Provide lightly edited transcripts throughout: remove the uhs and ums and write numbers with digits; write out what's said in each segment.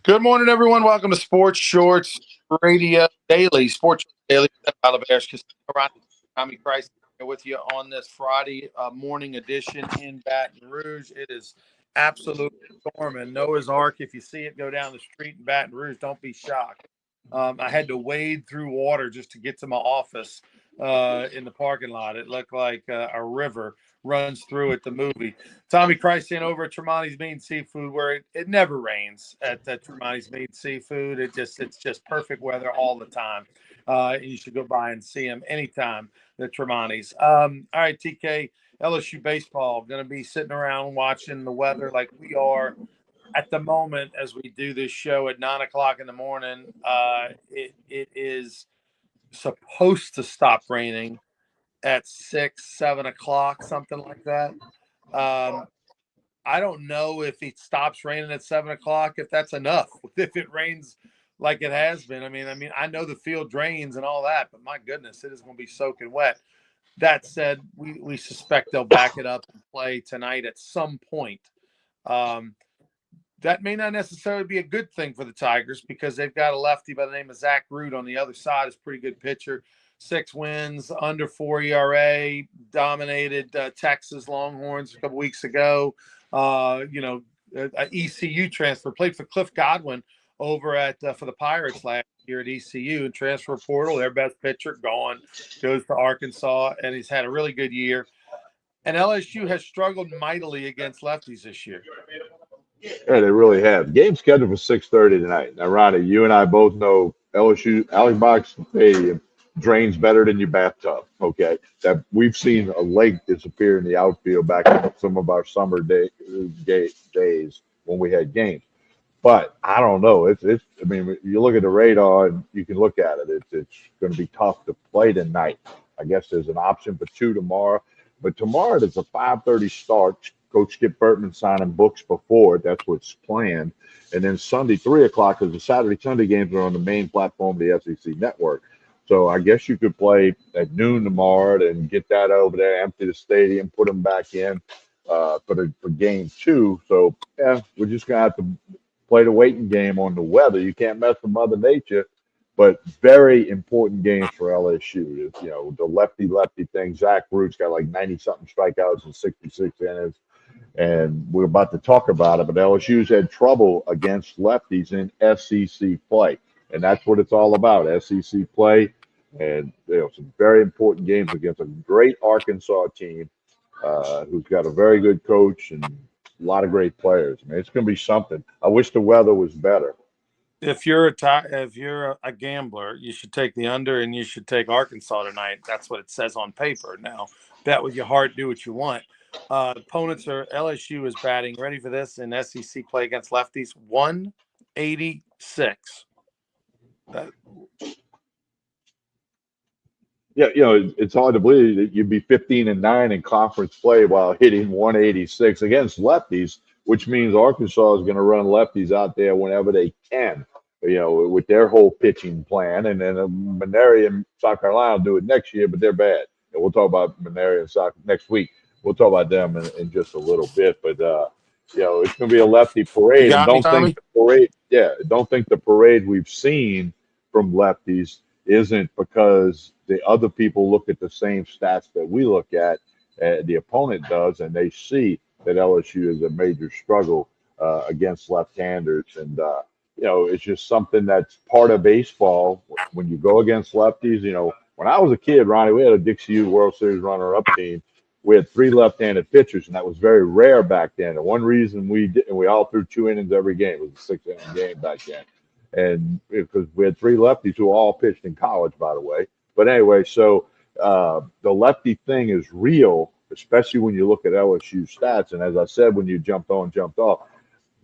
Good morning, everyone. Welcome to Sports Shorts Radio Daily. Sports Shorts Daily. Calabash Casino. Ronnie, Tommy Price here with you on this Friday morning edition in Baton Rouge. It is absolutely storming. Noah's Ark. If you see it go down the street in Baton Rouge, don't be shocked. I had to wade through water just to get to my office in the parking lot. It looked like a river runs through it. The movie. Tommy Christian over at Tremonti's Meat and Seafood, where it never rains at Tremonti's Meat and Seafood. It's just perfect weather all the time. And you should go by and see him anytime at Tremonti's. All right, TK, LSU baseball going to be sitting around watching the weather like we are at the moment as we do this show at 9 o'clock in the morning. It is supposed to stop raining at 6, 7 o'clock, something like that. Um, I don't know if it stops raining at 7 o'clock, if that's enough. If it rains like it has been, I know the field drains and all that, but my goodness, it is going to be soaking wet. That said, we suspect they'll back it up and play tonight at some point. Um, that may not necessarily be a good thing for the Tigers because they've got a lefty by the name of Zach Root on the other side. Is a pretty good pitcher. 6 wins, under 4 ERA, dominated Texas Longhorns a couple weeks ago. ECU transfer, played for Cliff Godwin over at for the Pirates last year at ECU and transfer portal. Their best pitcher gone, goes to Arkansas, and he's had a really good year. And LSU has struggled mightily against lefties this year. Yeah, they really have. Game scheduled for 6:30 tonight. Now, Ronnie, you and I both know LSU Alex Box Stadium drains better than your bathtub. Okay, that we've seen a lake disappear in the outfield back in some of our days when we had games. But I don't know. It's. I mean, you look at the radar and you can look at it. It's going to be tough to play tonight. I guess there's an option for two tomorrow, but tomorrow it's a 5:30 start. Coach Skip Bertman signing books before it. That's what's planned. And then Sunday, 3 o'clock, because the Saturday Sunday games are on the main platform of the SEC network. So I guess you could play at noon tomorrow and get that over there, empty the stadium, put them back in for game two. So yeah, we're just gonna have to play the waiting game on the weather. You can't mess with Mother Nature, but very important games for LSU. It's, the lefty thing. Zach Root's got like 90 something strikeouts and 66 innings, and we're about to talk about it. But LSU's had trouble against lefties in SEC play, and that's what it's all about: SEC play. And some very important games against a great Arkansas team who's got a very good coach and a lot of great players. I mean, it's going to be something. I wish the weather was better. If you're a gambler, you should take the under and you should take Arkansas tonight. That's what it says on paper. Now, bet with your heart, do what you want. Opponents are LSU is batting. Ready for this in SEC play against lefties? 186. Yeah, it's hard to believe that you'd be 15-9 in conference play while hitting 186 against lefties, which means Arkansas is going to run lefties out there whenever they can, with their whole pitching plan. And then Maneri and South Carolina will do it next year, but they're bad. And we'll talk about Maneri and South next week. We'll talk about them in just a little bit. But, it's going to be a lefty You parade. And got me, Tommy? don't think the parade we've seen from lefties isn't because the other people look at the same stats that we look at, the opponent does, and they see that LSU is a major struggle against left-handers. And, it's just something that's part of baseball. When you go against lefties, when I was a kid, Ronnie, we had a Dixie U World Series runner-up team. We had 3 left-handed pitchers, and that was very rare back then. And one reason we all threw 2 innings every game. It was a 6-inning game back then. And because we had 3 lefties who all pitched in college, by the way. But anyway, so the lefty thing is real, especially when you look at LSU stats. And as I said, when you jumped off,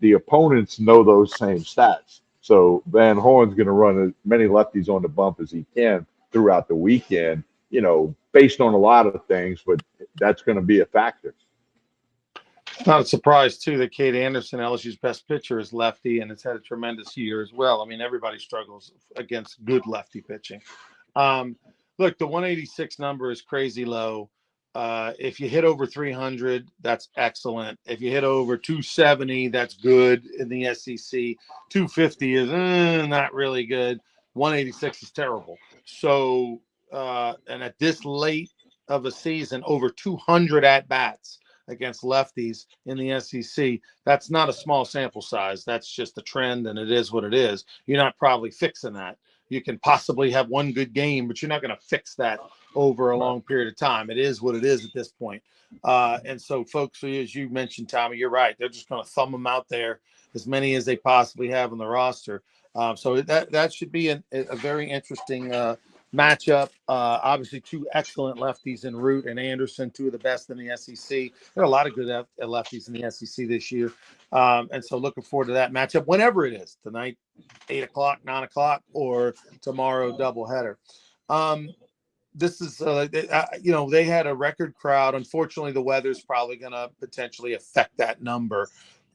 the opponents know those same stats. So Van Horn's going to run as many lefties on the bump as he can throughout the weekend, based on a lot of things, but that's going to be a factor. It's not a surprise, too, that Cade Anderson, LSU's best pitcher, is lefty and has had a tremendous year as well. I mean, everybody struggles against good lefty pitching. Look, the 186 number is crazy low. If you hit over 300, that's excellent. If you hit over 270, that's good in the SEC. 250 is not really good. 186 is terrible. So, and at this late of a season, over 200 at bats against lefties in the SEC, that's not a small sample size. That's just a trend, and it is what it is. You're not probably fixing that. You can possibly have one good game, but you're not going to fix that over a Right. long period of time. It is what it is at this point. And so, folks, as you mentioned, Tommy, you're right. They're just going to thumb them out there, as many as they possibly have on the roster. So that should be a very interesting matchup. Obviously, two excellent lefties in Root and Anderson, two of the best in the SEC. There are a lot of good lefties in the SEC this year. And so looking forward to that matchup whenever it is, tonight, 8 o'clock, 9 o'clock, or tomorrow doubleheader. This is they had a record crowd. Unfortunately, the weather's probably going to potentially affect that number,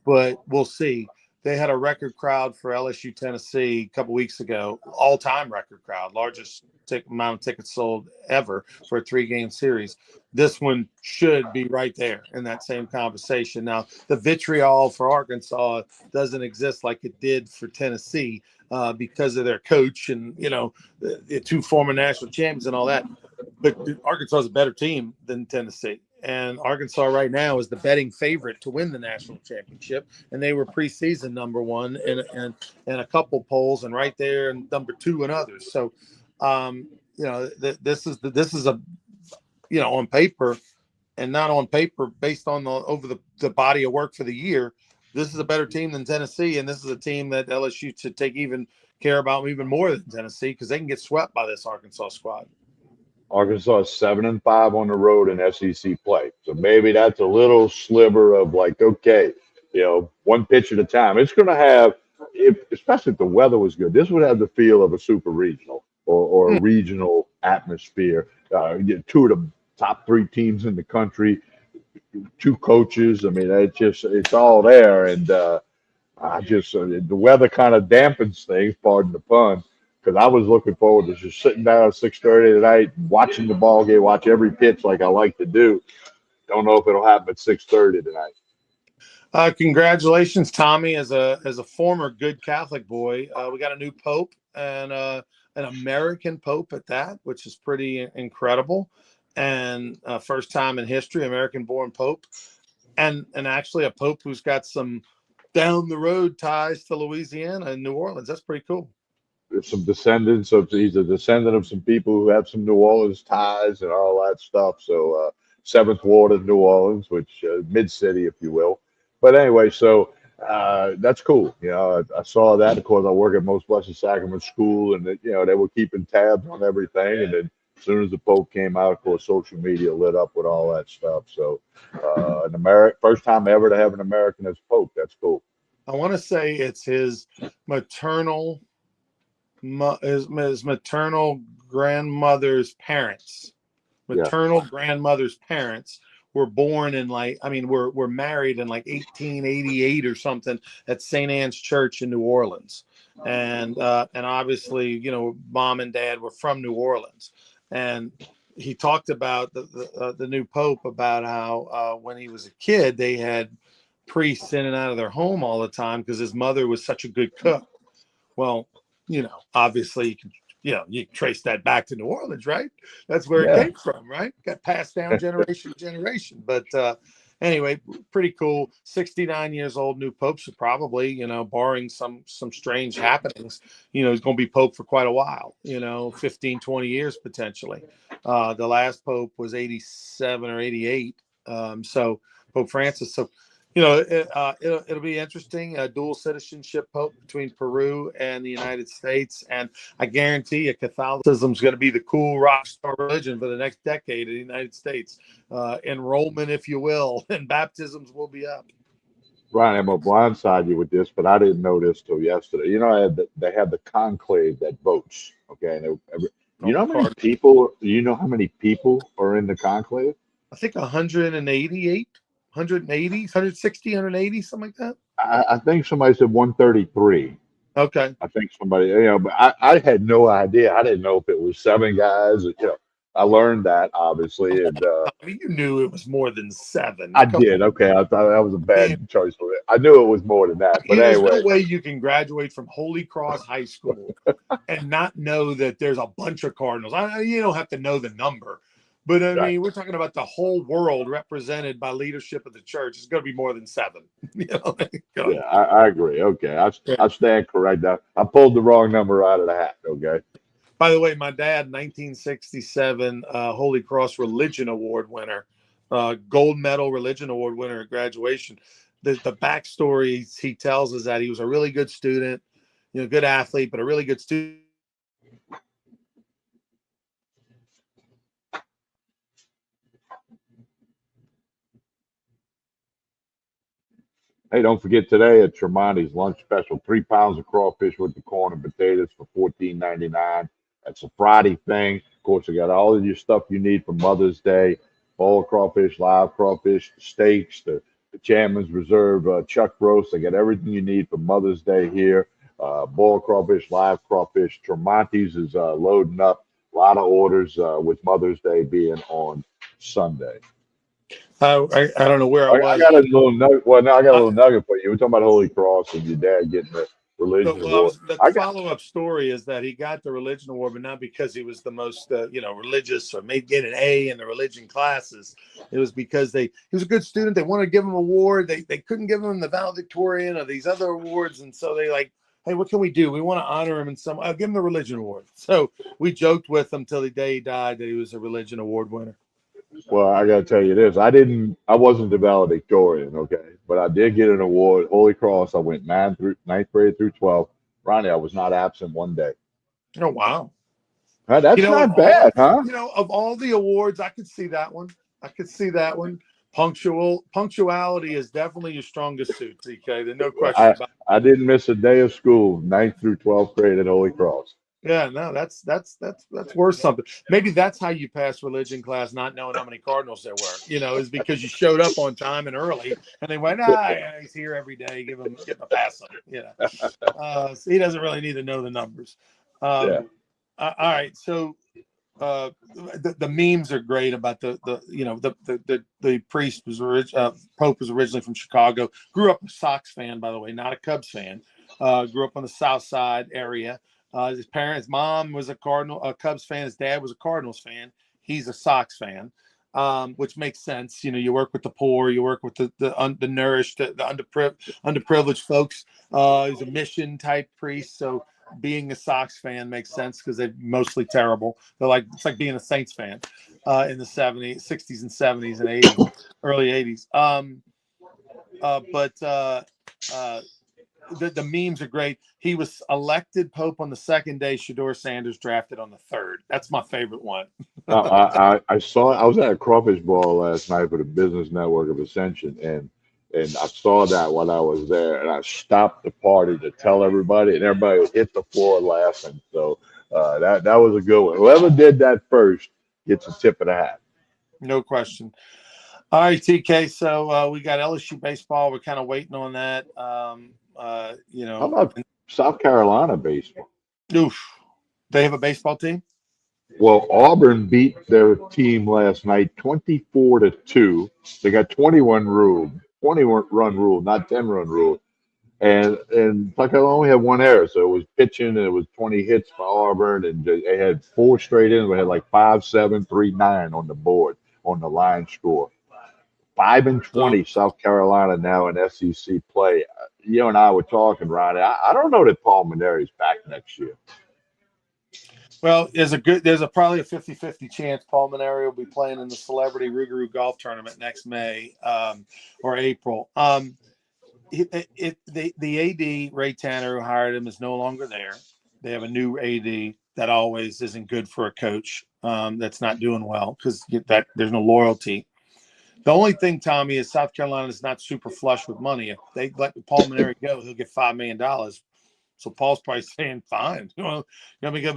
but we'll see. They had a record crowd for LSU Tennessee a couple weeks ago, all-time record crowd, largest amount of tickets sold ever for a 3-game series. This one should be right there in that same conversation. Now, the vitriol for Arkansas doesn't exist like it did for Tennessee because of their coach and the two former national champions and all that. But Arkansas is a better team than Tennessee. And Arkansas right now is the betting favorite to win the national championship. And they were preseason number one in a couple polls and right there and number two in others. So, this is a, on paper and not on paper based on the body of work for the year. This is a better team than Tennessee. And this is a team that LSU should take care about even more than Tennessee because they can get swept by this Arkansas squad. Arkansas is 7-5 on the road in SEC play. So maybe that's a little sliver of like, okay, one pitch at a time. It's going to have, especially if the weather was good, this would have the feel of a super regional or a regional atmosphere. Two of the top 3 teams in the country, 2 coaches. I mean, it's all there. And the weather kind of dampens things, pardon the pun. Because I was looking forward to just sitting down at 6:30 tonight, watching the ball game, watch every pitch like I like to do. Don't know if it'll happen at 6:30 tonight. Congratulations, Tommy, as a former good Catholic boy. We got a new pope and an American pope at that, which is pretty incredible. And first time in history, American-born pope, and actually a pope who's got some down the road ties to Louisiana and New Orleans. That's pretty cool. There's some descendants of he's a descendant of some people who have some New Orleans ties and all that stuff. So Seventh Ward of New Orleans, which mid city, if you will. But anyway, so that's cool. I saw that. Of course, I work at Most Blessed Sacrament School, and they were keeping tabs on everything. And then as soon as the Pope came out, of course, social media lit up with all that stuff. So first time ever to have an American as Pope. That's cool. I want to say it's his maternal grandmother's parents. Grandmother's parents were born in were married in 1888 or something at St. Anne's Church in New Orleans, and obviously mom and dad were from New Orleans, and he talked about the new pope about how when he was a kid they had priests in and out of their home all the time because his mother was such a good cook. Well, obviously you can, you trace that back to New Orleans, right? That's where it came from, right? Got passed down generation to generation. But anyway, pretty cool. 69 years old, new pope. So probably, barring some strange happenings, he's going to be pope for quite a while, 15, 20 years potentially. The last pope was 87 or 88. So Pope Francis. So it'll be interesting. A dual citizenship pope between Peru and the United States, and I guarantee you, Catholicism is going to be the cool rock star religion for the next decade in the United States. Enrollment, if you will, and baptisms will be up. Brian, I'm gonna blindside you with this, but I didn't know this till yesterday. They had the conclave that votes. Okay, how many people? You know how many people are in the conclave? I think 188. 180, 160, 180, something like that. I think somebody said 133. Okay. I think somebody, but I had no idea. I didn't know if it was 7 guys. I learned that obviously, and I mean, you knew it was more than 7. I Come did. Okay, I thought that was a on. bad choice for it. I knew it was more than that, but There's no anyway, way you can graduate from Holy Cross High School and not know that there's a bunch of Cardinals. You don't have to know the number, but I right. mean, we're talking about the whole world represented by leadership of the church. It's going to be more than 7. You know, Yeah, I agree. Okay, yeah. I stand correct. I pulled the wrong number out of the hat. Okay. By the way, my dad, 1967 Holy Cross Religion Award winner, gold medal Religion Award winner at graduation. The backstory he tells is that he was a really good student, good athlete, but a really good student. Hey, don't forget today at Tremonti's lunch special, 3 pounds of crawfish with the corn and potatoes for $14.99. That's a Friday thing. Of course, you got all of your stuff you need for Mother's Day: boiled crawfish, live crawfish, steaks, the Chairman's Reserve chuck roast. They got everything you need for Mother's Day here. Boiled crawfish, live crawfish. Tremonti's is loading up. A lot of orders with Mother's Day being on Sunday. I don't know where I I was. got a little nugget. Well, now I got a I, little nugget for you. We're talking about Holy Cross and your dad getting the religion award. the I got follow up story is that he got the religion award, but not because he was the most religious or made get an A in the religion classes. It was because he was a good student. They wanted to give him an award. They couldn't give him the valedictorian or these other awards, and so they like, hey, what can we do? We want to honor him in some. I'll give him the religion award. So we joked with him till the day he died that he was a religion award winner. well, I got to tell you this. I wasn't the valedictorian, okay, but I did get an award. Holy Cross. I went ninth grade through 12th. Ronnie, I was not absent one day. Oh wow. That's Of not all bad, huh? of all the awards, I could see that one. I could see that one. Punctuality is definitely your strongest suit, TK. There's no Yeah, question about I didn't miss a day of school, ninth through 12th grade at Holy Cross. it. Yeah, no, that's worth something. Maybe that's how you pass religion class, not knowing how many cardinals there were. Is because you showed up on time and early, and they went, yeah, he's here every day. Give him a pass on. So he doesn't really need to know the numbers. Yeah. All right, so the memes are great about the priest was Pope was originally from Chicago. Grew up a Sox fan, by the way, not a Cubs fan. Grew up on the South Side area. His mom was a Cubs fan. His dad was a Cardinals fan. He's a Sox fan, which makes sense. You work with the poor, you work with the nourished, the underprivileged folks. He's a mission type priest, so being a Sox fan makes sense because they're mostly terrible. It's like being a Saints fan in the 70s, 60s, and 70s and 80s, early 80s. But the memes are great. He was elected Pope on the second day. Shador Sanders drafted on the third. That's my favorite one. I saw. I was at a crawfish ball last night for the Business Network of Ascension, and I saw that while I was there, and I stopped the party to tell everybody, and everybody hit the floor laughing. So that was a good one. Whoever did that first gets a tip of the hat. No question. All right, TK. So we got LSU baseball. We're kind of waiting on that. How about South Carolina baseball? Oof. They have a baseball team. Well, Auburn beat their team last night 24-2. They got 21 run rule, not 10 run rule. And Tucker only had one error, so it was pitching, and it was 20 hits for Auburn, and they had 4 straight innings. We had like 5-7, 3-9 on the board on the line score. 5-20 So, South Carolina now in SEC play. You and I were talking, Ronnie. I don't know that Paul Maneri's back next year. well, there's probably a 50-50 chance Paul Maneri will be playing in the Celebrity Rougarou Golf Tournament next May or April. The AD Ray Tanner who hired him is no longer there. They have a new AD that always isn't good for a coach that's not doing well because there's no loyalty. The only thing, Tommy, is South Carolina is not super flush with money. If they let Paul Maneri go, he'll get $5 million. So Paul's probably saying, "Fine, we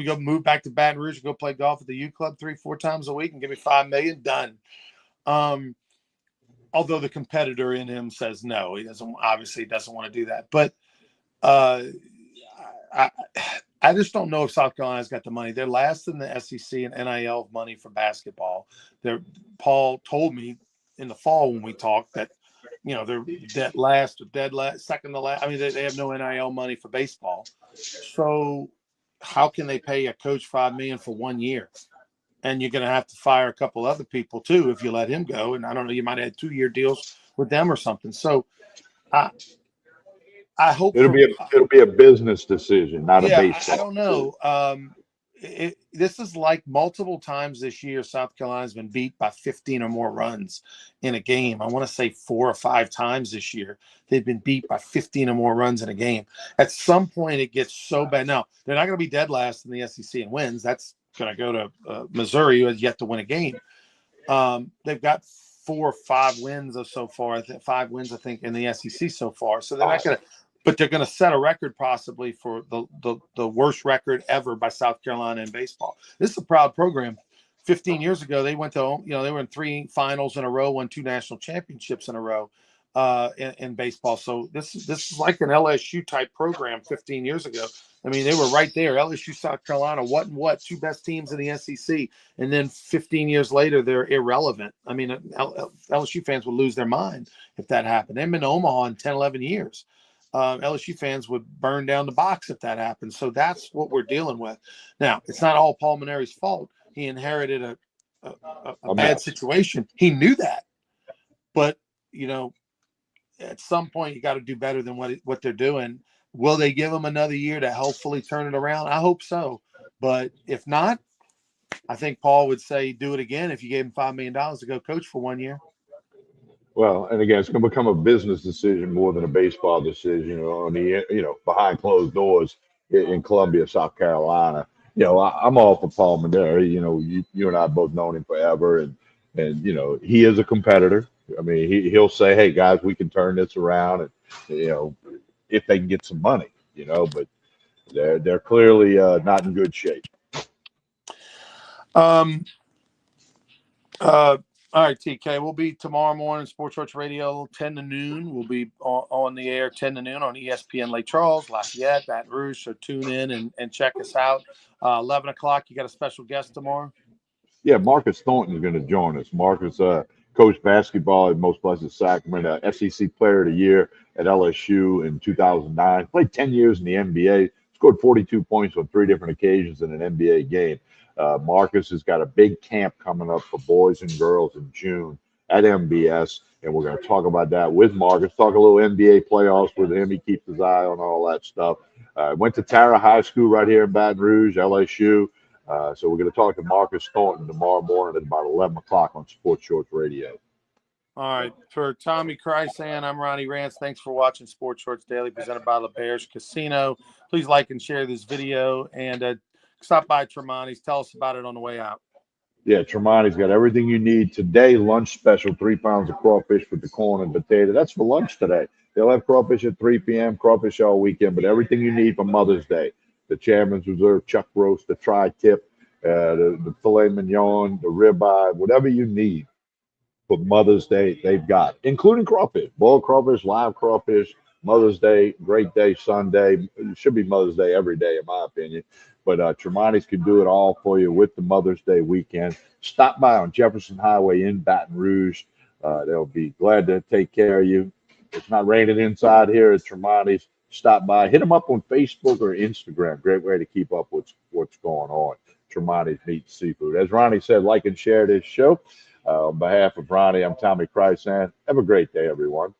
go move back to Baton Rouge and go play golf at the U Club 3-4 times a week and give me $5 million done." Although the competitor in him says no, he doesn't want to do that. But uh, I, I just don't know if South Carolina's got the money. They're last in the SEC and NIL money for basketball. Paul told me in the fall when we talked that, they're dead last, second to last. I mean, they have no NIL money for baseball. So how can they pay a coach $5 million for 1 year? And you're going to have to fire a couple other people too if you let him go. And I don't know, you might have 2-year deals with them or something. So I hope It'll be a business decision, not a yeah, I baseball don't decision. know. This is like multiple times this year, South Carolina's been beat by 15 or more runs in a game. I want to say 4 or 5 times this year they've been beat by 15 or more runs in a game. At some point, it gets so bad. Now they're not going to be dead last in the SEC in wins. That's going to go to Missouri, who has yet to win a game. They've got 4 or 5 wins so far. 5 wins, I think, in the SEC so far. So they're not going to. But they're going to set a record possibly for the worst record ever by South Carolina in baseball. This is a proud program. 15 years ago, they went to, they were in 3 finals in a row, won 2 national championships in a row in baseball. So this is like an LSU type program 15 years ago. I mean, they were right there. LSU, South Carolina, what 2 best teams in the SEC. And then 15 years later, they're irrelevant. I mean, LSU fans would lose their mind if that happened. They've been to Omaha in 10, 11 years. LSU fans would burn down the box if that happened. So that's what we're dealing with. Now, it's not all Paul Maneri's fault. He inherited a bad mess. situation. He knew that. But, at some point, you got to do better than what they're doing. Will they give him another year to hopefully turn it around? I hope so. But if not, I think Paul would say do it again if you gave him $5 million to go coach for 1 year. Well, and again, it's going to become a business decision more than a baseball decision. On the behind closed doors in Columbia, South Carolina. I'm all for Paul Maneri. You and I have both known him forever, and he is a competitor. I mean, he'll say, "Hey guys, we can turn this around," and if they can get some money, but they're clearly not in good shape. All right, TK. We'll be tomorrow morning, Sports Church Radio, 10 to noon. We'll be on the air 10 to noon on ESPN Lake Charles, Lafayette, Baton Rouge. So tune in and check us out. 11 o'clock, you got a special guest tomorrow? Yeah, Marcus Thornton is going to join us. Marcus coached basketball at Most Blessed Sacrament, SEC Player of the Year at LSU in 2009. Played 10 years in the NBA. Scored 42 points on 3 different occasions in an NBA game. Marcus has got a big camp coming up for boys and girls in June at MBS, and we're going to talk about that with Marcus. Talk a little NBA playoffs with him. He keeps his eye on all that stuff. Went to Tara High School right here in Baton Rouge, LSU. So we're going to talk to Marcus Thornton tomorrow morning at about 11 o'clock on Sports Shorts Radio. All right. For Tommy Krysan, I'm Ronnie Rance. Thanks for watching Sports Shorts Daily, presented by LaBear's Casino. Please like and share this video, and stop by Tremonti's. Tell us about it on the way out. Yeah, Tremonti's got everything you need today. Lunch special, 3 pounds of crawfish with the corn and potato. That's for lunch today. They'll have crawfish at 3 p.m., crawfish all weekend, but everything you need for Mother's Day. The Chairman's Reserve chuck roast, the tri-tip, the filet mignon, the ribeye, whatever you need for Mother's Day, they've got, including crawfish, boiled crawfish, live crawfish, Mother's Day, great day, Sunday. It should be Mother's Day every day, in my opinion. But Tremonti's can do it all for you with the Mother's Day weekend. Stop by on Jefferson Highway in Baton Rouge. They'll be glad to take care of you. It's not raining inside here at Tremonti's. Stop by. Hit them up on Facebook or Instagram. Great way to keep up with what's going on. Tremonti's Meat Seafood. As Ronnie said, like and share this show. On behalf of Ronnie, I'm Tommy Krysan. Have a great day, everyone.